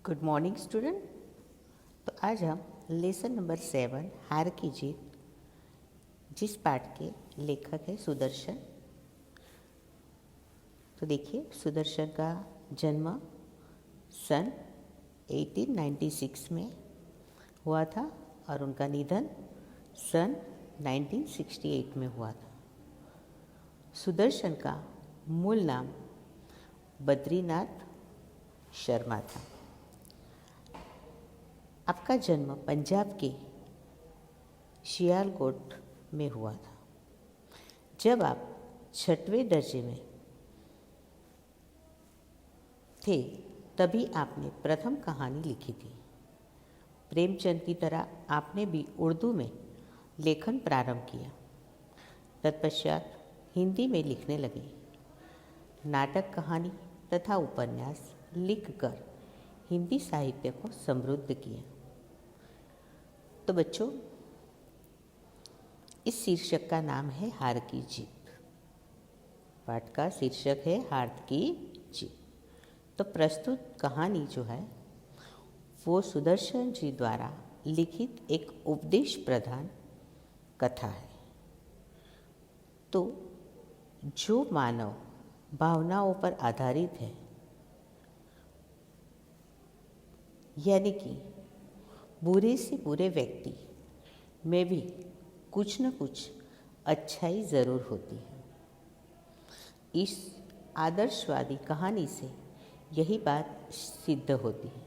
Good morning student. तो आज हम लेसन नंबर 7 हार की जीत, जिस पाठ के लेखक है सुदर्शन। तो देखिए, सुदर्शन का जन्म सन 1896 में हुआ था और उनका निधन सन 1968 में हुआ था। सुदर्शन का मूल नाम बद्रीनाथ शर्मा था। आपका जन्म पंजाब के सियालकोट में हुआ था। जब आप 6वें दर्जे में थे तभी आपने प्रथम कहानी लिखी थी। प्रेमचंद की तरह आपने भी उर्दू में लेखन प्रारंभ किया। तत्पश्चात हिंदी में लिखने लगे। नाटक, कहानी तथा उपन्यास लिखकर हिंदी साहित्य को समृद्ध किया। तो बच्चों, इस शीर्षक का नाम है हार की जीत। पाठ का शीर्षक है हार की जीत। तो प्रस्तुत कहानी जो है वो सुदर्शन जी द्वारा लिखित एक उपदेश प्रधान कथा है। तो जो मानव भावनाओं पर आधारित है, यानी कि बुरे से बुरे व्यक्ति में भी कुछ न कुछ अच्छाई ज़रूर होती है। इस आदर्शवादी कहानी से यही बात सिद्ध होती है।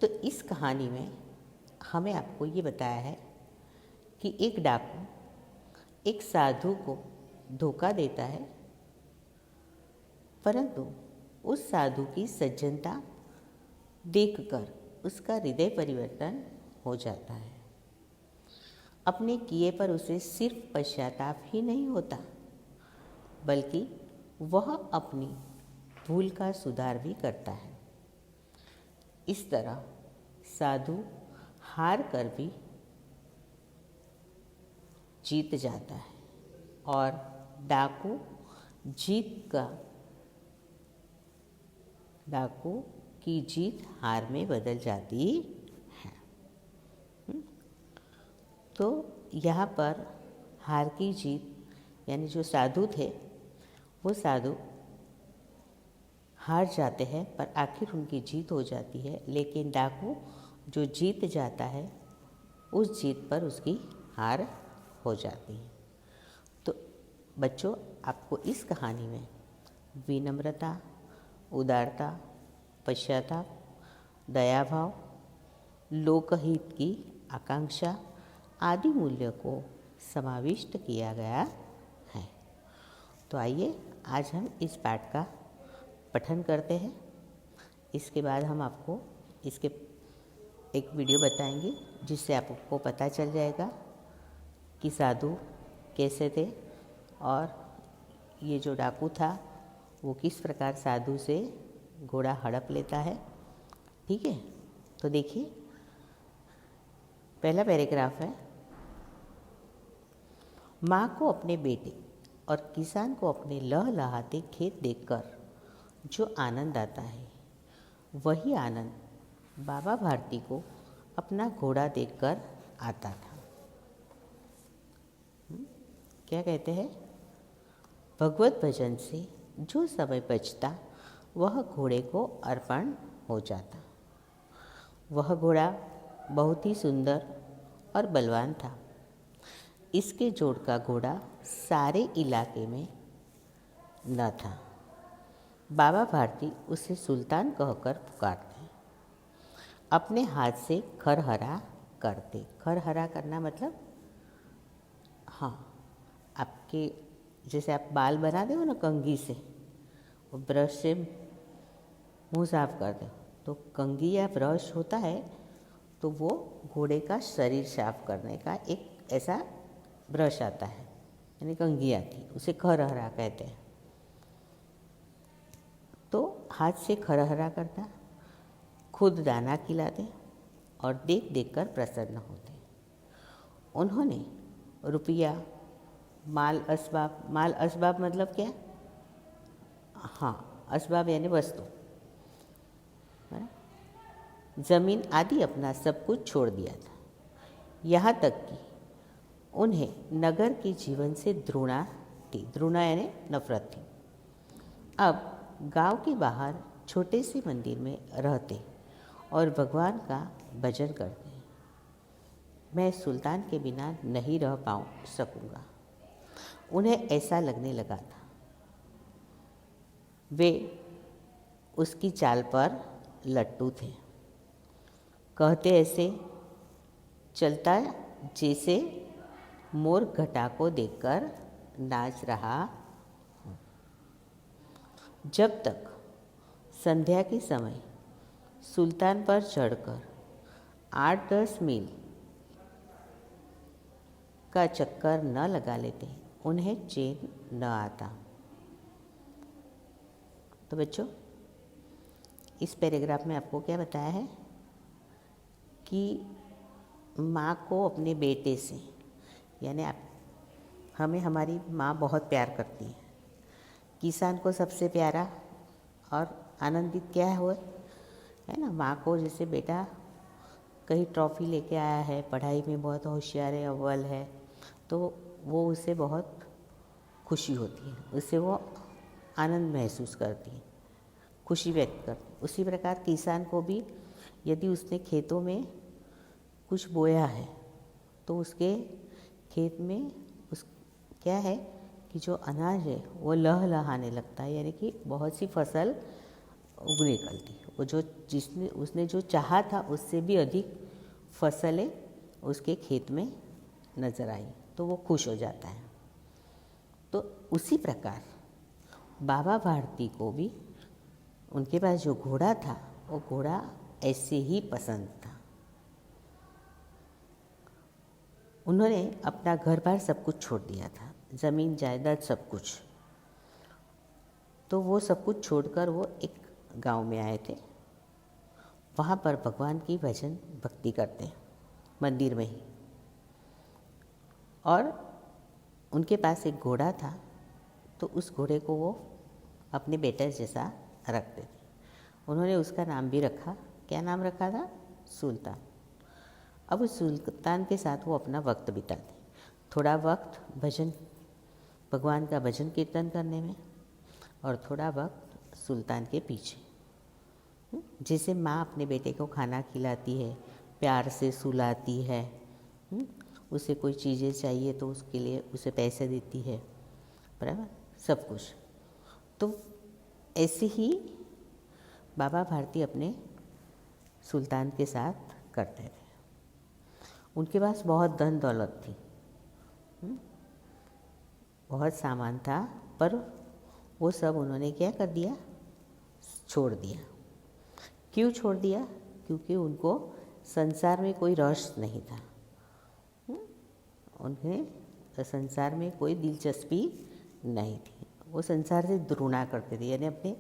तो इस कहानी में हमें आपको ये बताया है कि एक डाकू एक साधु को धोखा देता है, परंतु उस साधु की सज्जनता देखकर उसका हृदय परिवर्तन हो जाता है। अपने किए पर उसे सिर्फ पश्चाताप ही नहीं होता, बल्कि वह अपनी भूल का सुधार भी करता है। इस तरह साधु हार कर भी जीत जाता है और डाकू की जीत हार में बदल जाती है। तो यहाँ पर हार की जीत यानी जो साधु थे वो साधु हार जाते हैं, पर आखिर उनकी जीत हो जाती है। लेकिन डाकू जो जीत जाता है उस जीत पर उसकी हार हो जाती है। तो बच्चों, आपको इस कहानी में विनम्रता, उदारता, पश्चाताप, दयाभाव, लोकहित की आकांक्षा आदि मूल्य को समाविष्ट किया गया है। तो आइए आज हम इस पाठ का पठन करते हैं। इसके बाद हम आपको इसके एक वीडियो बताएंगे, जिससे आपको पता चल जाएगा कि साधु कैसे थे और ये जो डाकू था वो किस प्रकार साधु से घोड़ा हड़प लेता है। ठीक है, तो देखिए, पहला पैराग्राफ है। माँ को अपने बेटे और किसान को अपने लहलहाते खेत देखकर जो आनंद आता है, वही आनंद बाबा भारती को अपना घोड़ा देखकर आता था। क्या कहते हैं? भगवत भजन से जो समय बचता वह घोड़े को अर्पण हो जाता। वह घोड़ा बहुत ही सुंदर और बलवान था। इसके जोड़ का घोड़ा सारे इलाके में न था। बाबा भारती उसे सुल्तान कहकर पुकारते, अपने हाथ से खरहरा करते। खरहरा करना मतलब, हाँ, आपके जैसे आप बाल बना दो ना कंघी से, वो ब्रश से मुंह साफ कर दो, तो कंघी या ब्रश होता है तो वो घोड़े का शरीर साफ करने का एक ऐसा ब्रश आता है, यानी कंघी आती, उसे खरहरा कहते हैं। तो हाथ से खरहरा करता, खुद दाना खिलाते और देख देख कर प्रसन्न होते। उन्होंने रुपया, माल असबाब मतलब क्या? हाँ, असबाब यानी वस्तु। है ना? ज़मीन आदि अपना सब कुछ छोड़ दिया था, यहाँ तक कि उन्हें नगर के जीवन से घृणा थी। घृणा यानी नफरत थी। अब गांव के बाहर छोटे से मंदिर में रहते और भगवान का भजन करते। मैं सुल्तान के बिना नहीं रह सकूंगा, उन्हें ऐसा लगने लगा था। वे उसकी चाल पर लट्टू थे। कहते ऐसे चलता जैसे मोर घटा को देखकर नाच रहा। जब तक संध्या के समय सुल्तान पर चढ़कर 8-10 मील का चक्कर न लगा लेते, उन्हें चैन न आता। तो बच्चों, इस पैराग्राफ में आपको क्या बताया है कि माँ को अपने बेटे से, यानी हमें हमारी माँ बहुत प्यार करती है। किसान को सबसे प्यारा और आनंदित क्या है ना, माँ को। जैसे बेटा कहीं ट्रॉफी लेके आया है, पढ़ाई में बहुत होशियार है, अव्वल है, तो वो उसे बहुत खुशी होती है, उससे वो आनंद महसूस करती है, खुशी व्यक्त करती है। उसी प्रकार किसान को भी यदि उसने खेतों में कुछ बोया है तो उसके खेत में क्या है कि जो अनाज है वो लहलहाने लगता है, यानी कि बहुत सी फसल उग निकलती है। वो जो उसने जो चाहा था उससे भी अधिक फसलें उसके खेत में नज़र आई, तो वो खुश हो जाता है। तो उसी प्रकार बाबा भारती को भी उनके पास जो घोड़ा था वो घोड़ा ऐसे ही पसंद था। उन्होंने अपना घर बार सब कुछ छोड़ दिया था, ज़मीन जायदाद सब कुछ। तो वो सब कुछ छोड़कर वो एक गांव में आए थे। वहाँ पर भगवान की भजन भक्ति करते, मंदिर में ही। और उनके पास एक घोड़ा था, तो उस घोड़े को वो अपने बेटे जैसा रखते थे। उन्होंने उसका नाम भी रखा। क्या नाम रखा था? सुल्तान। अब उस सुल्तान के साथ वो अपना वक्त बिताते, थोड़ा वक्त भगवान का भजन कीर्तन करने में और थोड़ा वक्त सुल्तान के पीछे। जैसे माँ अपने बेटे को खाना खिलाती है, प्यार से सुलाती है, उसे कोई चीज़ें चाहिए तो उसके लिए उसे पैसे देती है, बराबर, सब कुछ। तो ऐसे ही बाबा भारती अपने सुल्तान के साथ करते थे। उनके पास बहुत धन दौलत थी, बहुत सामान था, पर वो सब उन्होंने क्या कर दिया? छोड़ दिया। क्यों छोड़ दिया? क्योंकि उनको संसार में कोई रस नहीं था। उन्हें संसार में कोई दिलचस्पी नहीं थी। वो संसार से घृणा करते थे, यानी अपने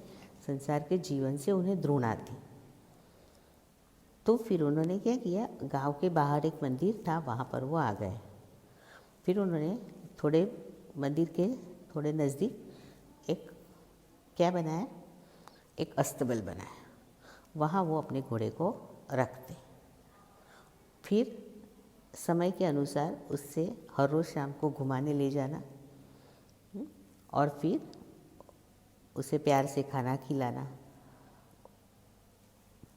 संसार के जीवन से उन्हें घृणा थी। तो फिर उन्होंने क्या किया? गांव के बाहर एक मंदिर था, वहाँ पर वो आ गए। फिर उन्होंने थोड़े मंदिर के थोड़े नज़दीक एक क्या बनाया? एक अस्तबल बनाया। वहाँ वो अपने घोड़े को रखते। फिर समय के अनुसार उससे हर रोज़ शाम को घुमाने ले जाना और फिर उसे प्यार से खाना खिलाना,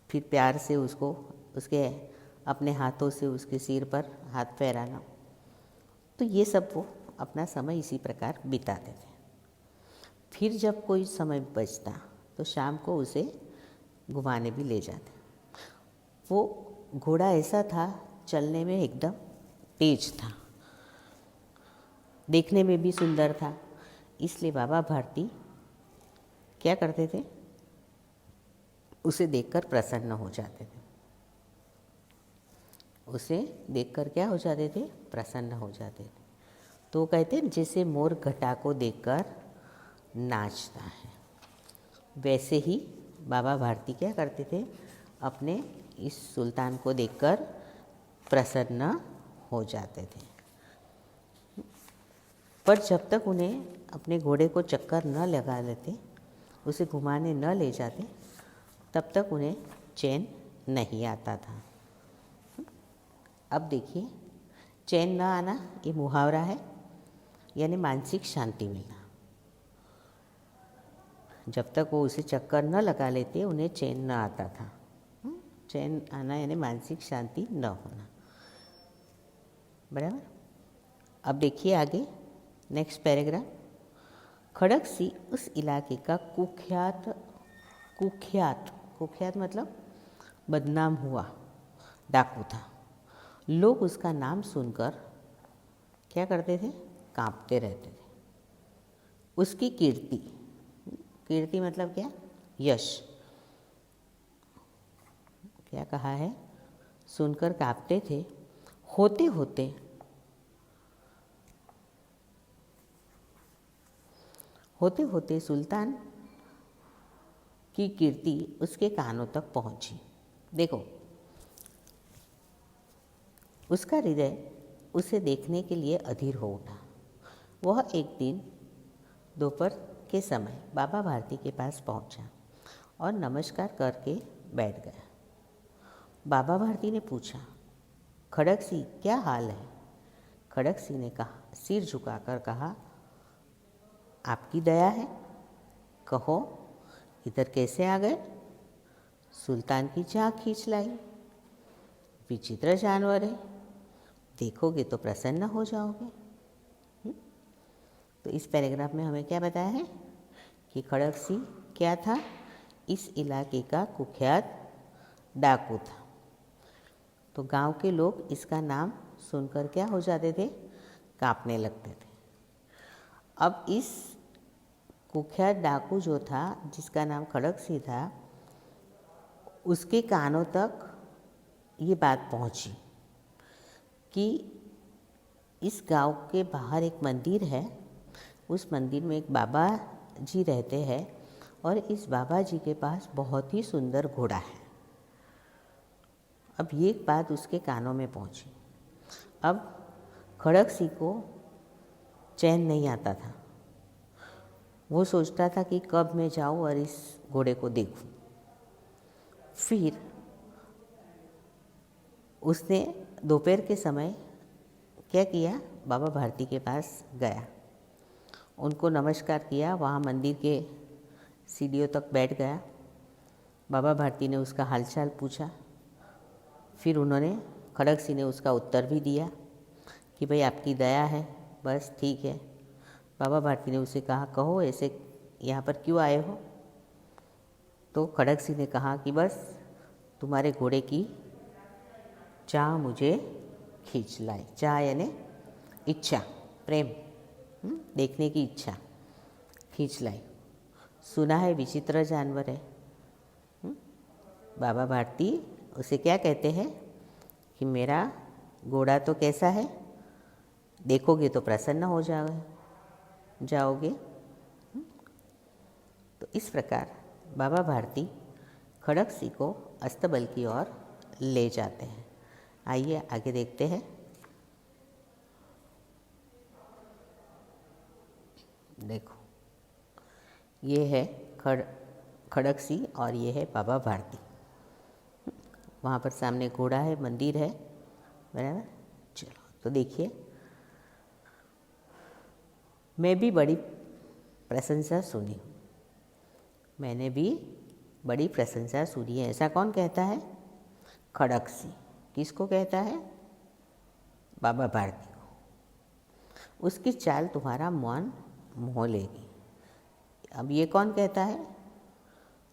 फिर प्यार से उसको उसके अपने हाथों से उसके सिर पर हाथ फेराना। तो ये सब वो अपना समय इसी प्रकार बिताते थे। फिर जब कोई समय बचता तो शाम को उसे घुमाने भी ले जाते। वो घोड़ा ऐसा था, चलने में एकदम तेज था, देखने में भी सुंदर था, इसलिए बाबा भारती क्या करते थे? उसे देखकर प्रसन्न हो जाते थे। उसे देखकर क्या हो जाते थे? प्रसन्न हो जाते थे। तो कहते हैं जैसे मोर घटा को देखकर नाचता है, वैसे ही बाबा भारती क्या करते थे? अपने इस सुल्तान को देखकर प्रसन्न हो जाते थे। पर जब तक उन्हें अपने घोड़े को चक्कर न लगा लेते, उसे घुमाने न ले जाते, तब तक उन्हें चैन नहीं आता था। अब देखिए, चैन न आना ये मुहावरा है, यानी मानसिक शांति मिलना। जब तक वो उसे चक्कर न लगा लेते उन्हें चैन न आता था। चैन आना यानी मानसिक शांति न होना। बराबर। अब देखिए आगे नेक्स्ट पैराग्राफ। खड़गसी उस इलाके का कुख्यात मतलब बदनाम हुआ डाकू था। लोग उसका नाम सुनकर क्या करते थे? कांपते रहते थे। उसकी कीर्ति मतलब क्या? यश। क्या कहा है? सुनकर कांपते थे। होते होते सुल्तान की कीर्ति उसके कानों तक पहुंची। देखो, उसका हृदय उसे देखने के लिए अधीर हो उठा। वह एक दिन दोपहर के समय बाबा भारती के पास पहुंचा और नमस्कार करके बैठ गया। बाबा भारती ने पूछा, खड़गसी क्या हाल है? खड़गसी ने सिर झुकाकर कहा, आपकी दया है, कहो इधर कैसे आ गए? सुल्तान की चाह खींच लाई। विचित्र जानवर है, देखोगे तो प्रसन्न हो जाओगे। तो इस पैराग्राफ में हमें क्या बताया है कि खड़गसी क्या था? इस इलाके का कुख्यात डाकू था। तो गांव के लोग इसका नाम सुनकर क्या हो जाते थे? कांपने लगते थे। अब इस कुख्यात डाकू जो था, जिसका नाम खड़गसी था, उसके कानों तक ये बात पहुंची कि इस गांव के बाहर एक मंदिर है। उस मंदिर में एक बाबा जी रहते हैं और इस बाबा जी के पास बहुत ही सुंदर घोड़ा है। अब ये बात उसके कानों में पहुंची। अब खड़गसी को चैन नहीं आता था। वो सोचता था कि कब मैं जाऊं और इस घोड़े को देखूं। फिर उसने दोपहर के समय क्या किया? बाबा भारती के पास गया, उनको नमस्कार किया, वहाँ मंदिर के सीढ़ियों तक बैठ गया। बाबा भारती ने उसका हालचाल पूछा। फिर खड़गसी ने उसका उत्तर भी दिया कि भाई आपकी दया है, बस ठीक है। बाबा भारती ने उसे कहा, कहो ऐसे यहाँ पर क्यों आए हो? तो खड़गसी ने कहा कि बस तुम्हारे घोड़े की चाह मुझे खींच लाई। चाह यानी इच्छा, प्रेम, देखने की इच्छा खींच लाई। सुना है विचित्र जानवर है। बाबा भारती उसे क्या कहते हैं कि मेरा घोड़ा तो कैसा है, देखोगे तो प्रसन्न हो जाओगे। तो इस प्रकार बाबा भारती खड़गसी को अस्तबल की ओर ले जाते हैं। आइए आगे देखते हैं। देखो, ये है खड़गसी और ये है बाबा भारती। वहाँ पर सामने घोड़ा है, मंदिर है, बराबर। चलो तो देखिए, मैं भी बड़ी प्रशंसा सुनी। मैंने भी बड़ी प्रशंसा सुनी है। ऐसा कौन कहता है? खड़गसी। किसको कहता है? बाबा भारती को। उसकी चाल तुम्हारा मन मोह लेगी। अब ये कौन कहता है?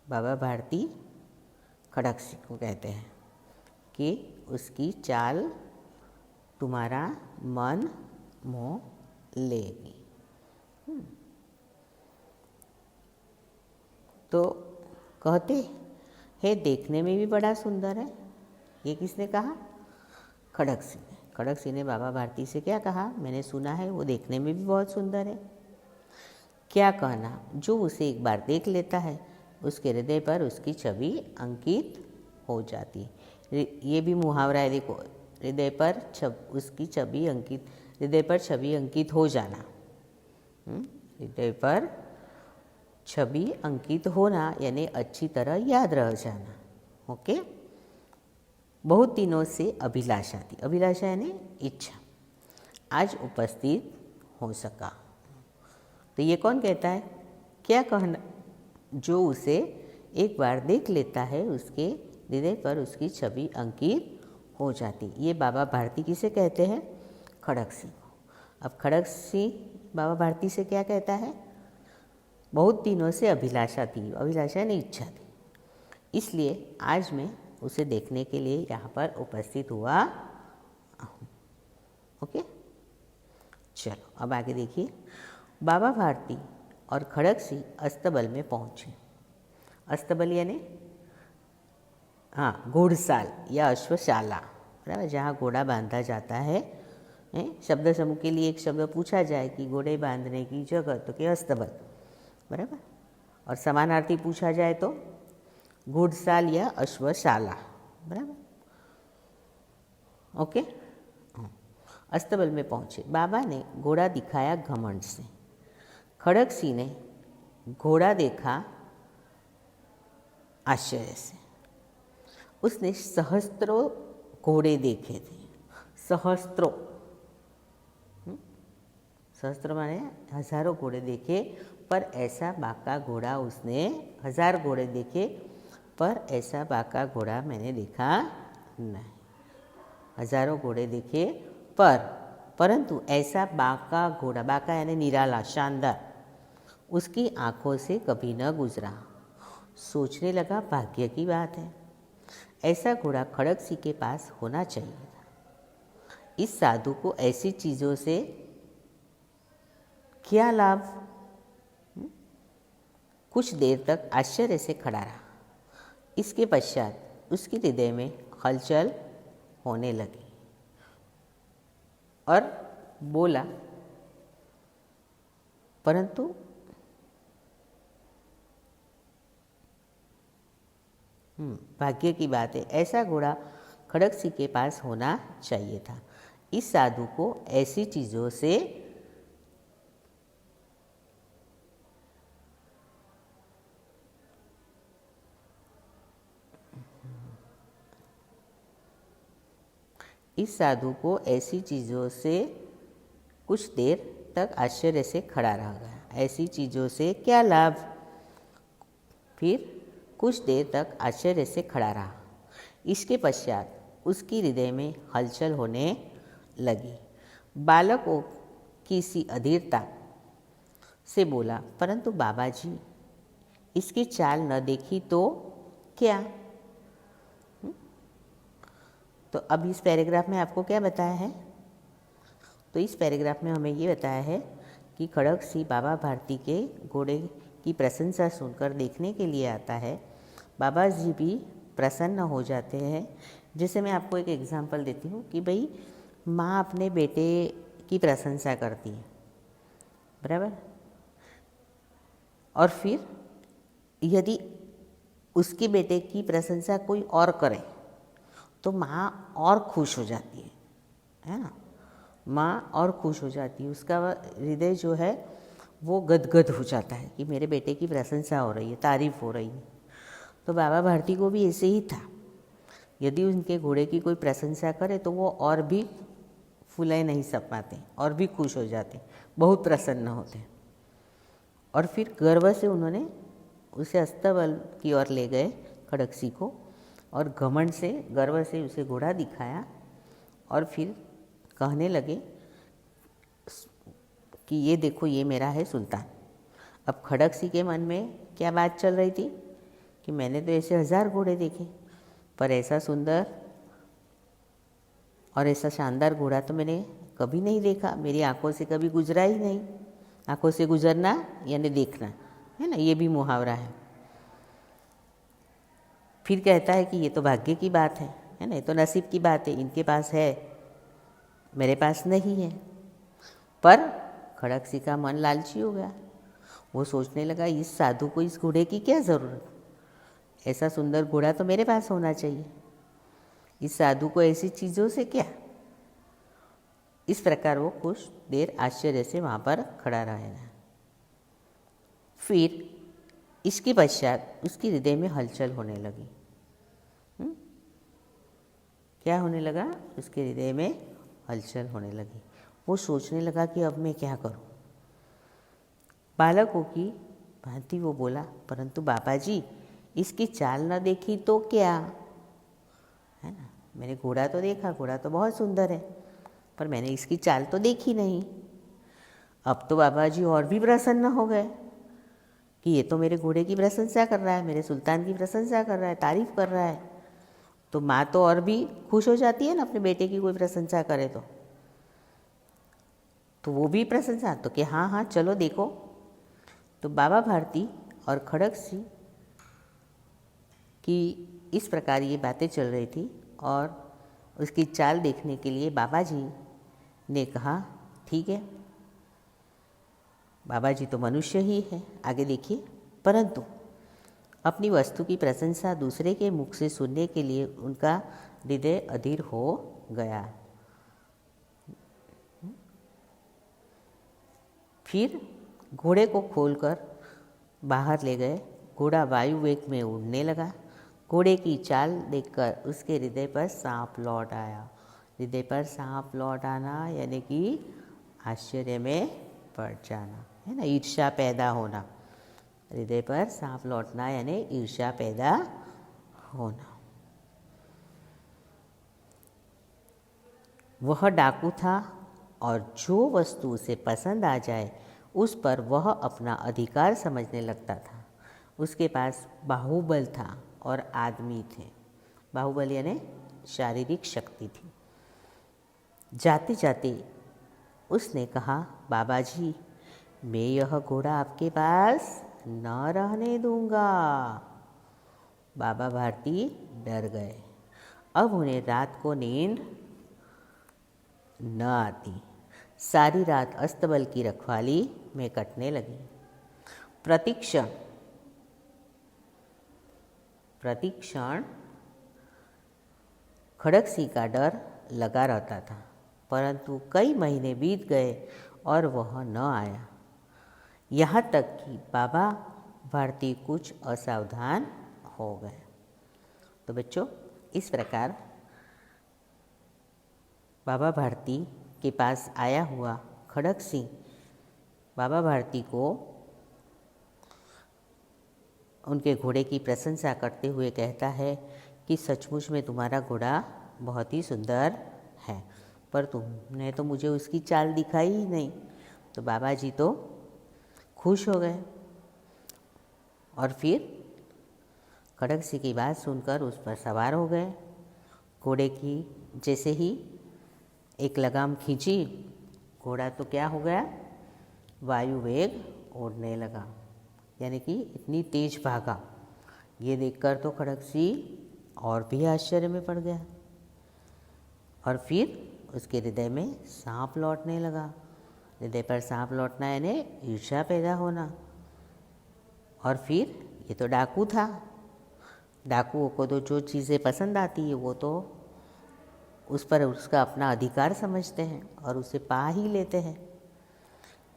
बाबा भारती खड़गसी को कहते हैं कि उसकी चाल तुम्हारा मन मोह लेगी। तो कहते हैं देखने में भी बड़ा सुंदर है। ये किसने कहा? खड़गसी ने। खड़गसी ने बाबा भारती से क्या कहा? मैंने सुना है वो देखने में भी बहुत सुंदर है। क्या कहना, जो उसे एक बार देख लेता है उसके हृदय पर उसकी छवि अंकित हो जाती है। ये भी मुहावरा है, देखो, हृदय पर छवि अंकित हो जाना। हृदय पर छवि अंकित होना यानी अच्छी तरह याद रह जाना। ओके। बहुत दिनों से अभिलाषा थी, अभिलाषा यानी इच्छा, आज उपस्थित हो सका। तो ये कौन कहता है? क्या कहना, जो उसे एक बार देख लेता है उसके हृदय पर उसकी छवि अंकित हो जाती। ये बाबा भारती किसे कहते हैं? खड़क सिंह को। अब खड़क सिंह बाबा भारती से क्या कहता है? बहुत दिनों से अभिलाषा थी, अभिलाषा यानी इच्छा थी, इसलिए आज मैं उसे देखने के लिए यहाँ पर उपस्थित हुआ हूँ। ओके, चलो अब आगे देखिए। बाबा भारती और खड़क सिंह अस्तबल में पहुँचे। अस्तबल यानी घोड़साल या अश्वशाला, बराबर, जहाँ घोड़ा बांधा जाता है। शब्द समूह के लिए एक शब्द पूछा जाए कि घोड़े बांधने की जगह, तो क्या अस्तबल, बराबर। और समानार्थी पूछा जाए तो घोड़साल या अश्वशाला, बराबर। ओके, अस्तबल में पहुँचे। बाबा ने घोड़ा दिखाया घमंड से। खड़क सिंह ने घोड़ा देखा आश्चर्य से। उसने सहस्त्रों घोड़े देखे थे, सहस्त्रों, सहस्त्र माने हजारों घोड़े देखे, पर ऐसा बाका घोड़ा उसने, 1000 घोड़े देखे पर ऐसा बाका घोड़ा मैंने देखा नहीं। हजारों घोड़े देखे परंतु ऐसा बाका घोड़ा, बाका यानी निराला, शानदार, उसकी आंखों से कभी न गुजरा। सोचने लगा भाग्य की बात है, ऐसा घोड़ा खड़क सिंह के पास होना चाहिए था। इस साधु को ऐसी चीज़ों से क्या लाभ? कुछ देर तक आश्चर्य से खड़ा रहा। इसके पश्चात उसके हृदय में हलचल होने लगी और बोला, परंतु भाग्य की बात है, ऐसा घोड़ा खड़क सिंह के पास होना चाहिए था। इस साधु को ऐसी चीज़ों से कुछ देर तक आश्चर्य से खड़ा रह गया। ऐसी चीज़ों से क्या लाभ? फिर कुछ देर तक आश्चर्य से खड़ा रहा। इसके पश्चात उसकी हृदय में हलचल होने लगी। बालकों की सी अधीरता से बोला, परंतु बाबा जी, इसकी चाल न देखी तो क्या? तो अब इस पैराग्राफ में आपको क्या बताया है? तो इस पैराग्राफ में हमें ये बताया है कि खड़क सिंह बाबा भारती के घोड़े की प्रशंसा सुनकर देखने के लिए आता है। बाबा जी भी प्रसन्न हो जाते हैं। जैसे मैं आपको एक एग्जांपल देती हूँ कि भाई माँ अपने बेटे की प्रशंसा करती है, बराबर, और फिर यदि उसके बेटे की प्रशंसा कोई और करे तो माँ और खुश हो जाती है ना। माँ और खुश हो जाती है, उसका हृदय जो है वो गदगद हो जाता है कि मेरे बेटे की प्रशंसा हो रही है, तारीफ हो रही है। तो बाबा भारती को भी ऐसे ही था। यदि उनके घोड़े की कोई प्रशंसा करे तो वो और भी फूले नहीं सक पाते और भी खुश हो जाते, बहुत प्रसन्न होते। और फिर गर्व से उन्होंने उसे अस्तबल की ओर ले गए खड़क सिंह को, और घमंड से, गर्व से उसे घोड़ा दिखाया और फिर कहने लगे कि ये देखो, ये मेरा है सुल्तान। अब खड़क सिंह के मन में क्या बात चल रही थी कि मैंने तो ऐसे 1000 घोड़े देखे, पर ऐसा सुंदर और ऐसा शानदार घोड़ा तो मैंने कभी नहीं देखा, मेरी आंखों से कभी गुजरा ही नहीं। आंखों से गुजरना यानी देखना, है ना, ये भी मुहावरा है। फिर कहता है कि ये तो भाग्य की बात है ना, ये तो नसीब की बात है, इनके पास है, मेरे पास नहीं है। पर खड़क सिंह का मन लालची हो गया। वो सोचने लगा, इस साधु को इस घोड़े की क्या ज़रूरत, ऐसा सुंदर घोड़ा तो मेरे पास होना चाहिए, इस साधु को ऐसी चीज़ों से क्या। इस प्रकार वो कुछ देर आश्चर्य से वहाँ पर खड़ा रहेगा। फिर इसके पश्चात उसके हृदय में हलचल होने लगी। क्या होने लगा, उसके हृदय में हलचल होने लगी। वो सोचने लगा कि अब मैं क्या करूं। बालकों की भांति वो बोला, परंतु बाबा जी इसकी चाल न देखी तो क्या, है ना, मैंने घोड़ा तो देखा, घोड़ा तो बहुत सुंदर है, पर मैंने इसकी चाल तो देखी नहीं। अब तो बाबा जी और भी प्रसन्न हो गए कि ये तो मेरे घोड़े की प्रशंसा कर रहा है, मेरे सुल्तान की प्रशंसा कर रहा है, तारीफ कर रहा है। तो माँ तो और भी खुश हो जाती है ना, अपने बेटे की कोई प्रशंसा करे तो वो भी प्रशंसा, तो कि हाँ हाँ चलो देखो। तो बाबा भारती और खड़ग सिंह की इस प्रकार ये बातें चल रही थी और उसकी चाल देखने के लिए बाबा जी ने कहा ठीक है, बाबा जी तो मनुष्य ही है, आगे देखिए। परंतु अपनी वस्तु की प्रशंसा दूसरे के मुख से सुनने के लिए उनका हृदय अधीर हो गया। फिर घोड़े को खोलकर बाहर ले गए। घोड़ा वायु वेग में उड़ने लगा। घोड़े की चाल देखकर उसके हृदय पर सांप लौट आया। हृदय पर सांप लौट आना यानी कि आश्चर्य में पड़ जाना, है ना, ईर्ष्या पैदा होना। हृदय पर सांप लौटना यानी ईर्ष्या पैदा होना। वह डाकू था और जो वस्तु उसे पसंद आ जाए उस पर वह अपना अधिकार समझने लगता था। उसके पास बाहुबल था और आदमी थे। बाहुबल यानी शारीरिक शक्ति थी। जाते जाते उसने कहा, बाबा जी मैं यह घोड़ा आपके पास न रहने दूंगा। बाबा भारती डर गए। अब उन्हें रात को नींद न आती। सारी रात अस्तबल की रखवाली में कटने लगी। प्रतिक्षण खड़ग सिंह का डर लगा रहता था, परंतु कई महीने बीत गए और वह न आया। यहाँ तक कि बाबा भारती कुछ असावधान हो गए। तो बच्चों, इस प्रकार बाबा भारती के पास आया हुआ खड़ग सिंह बाबा भारती को उनके घोड़े की प्रशंसा करते हुए कहता है कि सचमुच में तुम्हारा घोड़ा बहुत ही सुंदर है, पर तुमने तो मुझे उसकी चाल दिखाई ही नहीं। तो बाबा जी तो खुश हो गए और फिर खड़ग सिंह की बात सुनकर उस पर सवार हो गए। घोड़े की जैसे ही एक लगाम खींची, घोड़ा तो क्या हो गया, वायु वेग उड़ने लगा, यानी कि इतनी तेज भागा। ये देखकर तो खड़ग सिंह और भी आश्चर्य में पड़ गया और फिर उसके हृदय में सांप लौटने लगा। हृदय पर सांप लौटना यानी ईर्ष्या पैदा होना। और फिर ये तो डाकू था। डाकुओं को तो जो चीज़ें पसंद आती है वो तो उस पर उसका अपना अधिकार समझते हैं और उसे पा ही लेते हैं।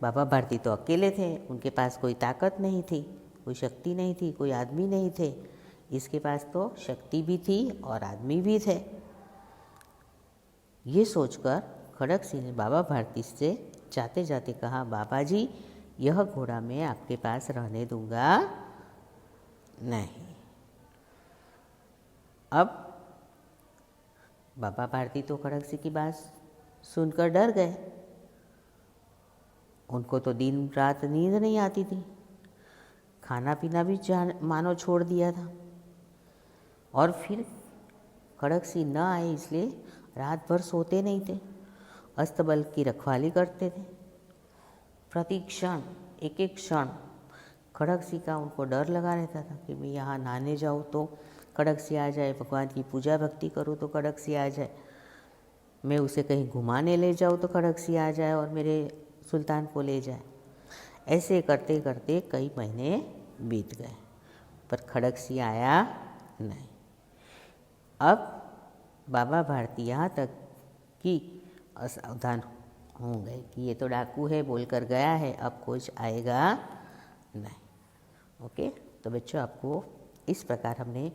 बाबा भारती तो अकेले थे, उनके पास कोई ताकत नहीं थी, कोई शक्ति नहीं थी, कोई आदमी नहीं थे। इसके पास तो शक्ति भी थी और आदमी भी थे। ये सोचकर खड़ग सिंह ने बाबा भारती से जाते जाते कहा, बाबा जी यह घोड़ा मैं आपके पास रहने दूंगा नहीं। अब बाबा भारती तो खड़ग सिंह की बात सुनकर डर गए। उनको तो दिन रात नींद नहीं आती थी, खाना पीना भी मानो छोड़ दिया था। और फिर खड़ग सिंह न आए इसलिए रात भर सोते नहीं थे, अस्तबल की रखवाली करते थे। प्रति क्षण एक एक क्षण खड़ग सिंह का उनको डर लगा रहता था कि मैं यहाँ नहाने जाऊँ तो खड़ग सिंह आ जाए, भगवान की पूजा भक्ति करूँ तो खड़ग सिंह आ जाए, मैं उसे कहीं घुमाने ले जाऊँ तो खड़ग सिंह आ जाए और मेरे सुल्तान को ले जाए। ऐसे करते करते कई महीने बीत गए पर खड़ग सिंह आया नहीं। अब बाबा भारती यहाँ तक कि असावधान हो गए कि ये तो डाकू है, बोलकर गया है, अब कुछ आएगा नहीं। ओके, तो बच्चों आपको इस प्रकार हमने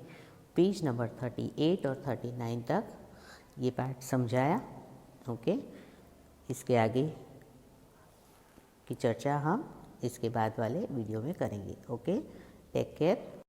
पेज नंबर 38 और 39 तक ये पार्ट समझाया। ओके, इसके आगे की चर्चा हम इसके बाद वाले वीडियो में करेंगे। Okay, take care.